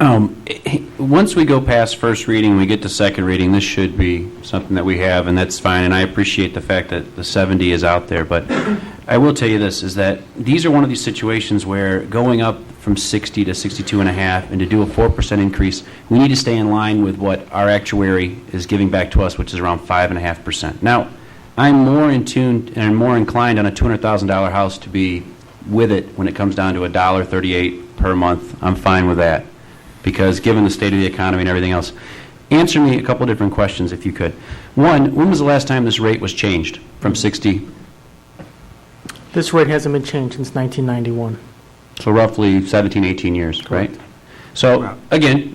Once we go past first reading, we get to second reading, this should be something that we have, and that's fine, and I appreciate the fact that the 70 is out there, but I will tell you this, is that these are one of these situations where going up from 60 to 62 and a half and to do a 4% increase, we need to stay in line with what our actuary is giving back to us, which is around 5.5%. Now, I'm more in tune and more inclined on a $200,000 house to be with it when it comes down to $1.38 per month. I'm fine with that, because given the state of the economy and everything else. Answer me a couple different questions if you could. One, when was the last time this rate was changed from 60? This rate hasn't been changed since 1991. So roughly 17, 18 years, Correct. right? So again,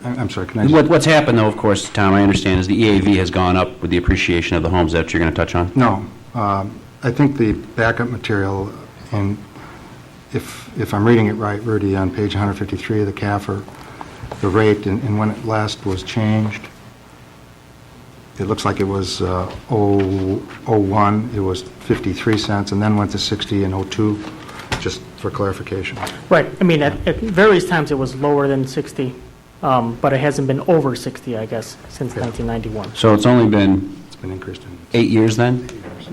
I'm sorry, can I what's happened though, of course, Tom, I understand, is the EAV has gone up with the appreciation of the homes that you're going to touch on. No. I think the backup material, and if I'm reading it right, Rudy, on page 153 of the CAFR, the rate and when it last was changed, it looks like it was 01, it was 53 cents, and then went to 60 and 02, just for clarification. Right. I mean, at various times it was lower than 60, but it hasn't been over 60, I guess, since 1991. So it's only been It's been increased in 8 years then? 8 years.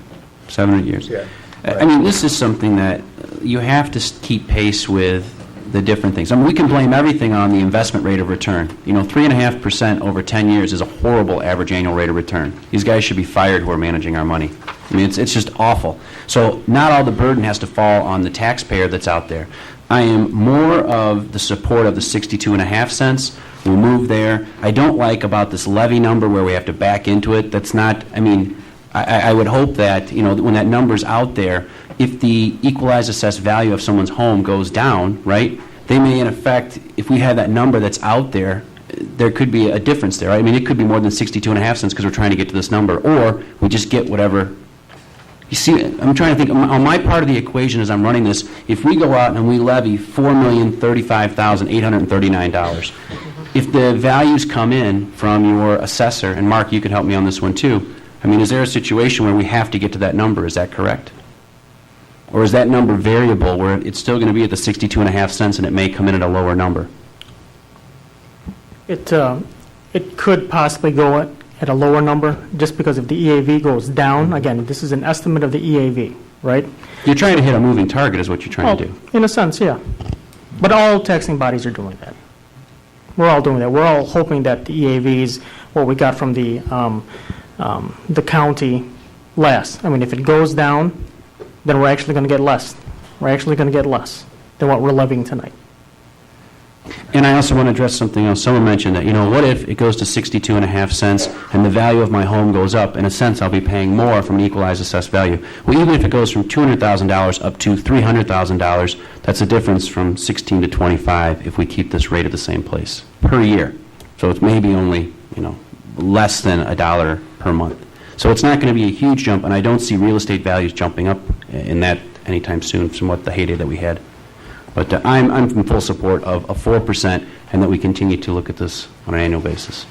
7 or 8 years? Yeah. I mean, this is something that you have to keep pace with the different things. I mean, we can blame everything on the investment rate of return. 3.5% over 10 years is a horrible average annual rate of return. These guys should be fired who are managing our money. I mean, it's just awful. So not all the burden has to fall on the taxpayer that's out there. I am more of the support of the 62.5 cents. We'll move there. I don't like about this levy number where we have to back into it. That's not, I mean, I would hope that, when that number's out there, if the equalized assessed value of someone's home goes down, right, they may, in effect, if we have that number that's out there, there could be a difference there, right? I mean, it could be more than 62.5 cents because we're trying to get to this number, or we just get whatever. You see, I'm trying to think, on my part of the equation as I'm running this, if we go out and we levy $4,035,839, if the values come in from your assessor, and Mark, you could help me on this one too, I mean, is there a situation where we have to get to that number? Is that correct? Or is that number variable where it's still going to be at the 62.5 cents and it may come in at a lower number? It could possibly go at a lower number just because if the EAV goes down, again, this is an estimate of the EAV, right? You're trying to hit a moving target is what you're trying to do. In a sense, yeah. But all taxing bodies are doing that. We're all doing that. We're all hoping that the EAVs, what we got from the county, lasts. I mean, if it goes down, then we're actually going to get less. We're actually going to get less than what we're levying tonight. And I also want to address something else. Someone mentioned that, what if it goes to 62.5 cents and the value of my home goes up? In a sense, I'll be paying more from an equalized assessed value. Well, even if it goes from $200,000 up to $300,000, that's a difference from 16 to 25 if we keep this rate at the same place per year. So it's maybe only, less than $1 per month. So it's not going to be a huge jump, and I don't see real estate values jumping up in that anytime soon from what the heyday that we had. But I'm in full support of a 4% and that we continue to look at this on an annual basis.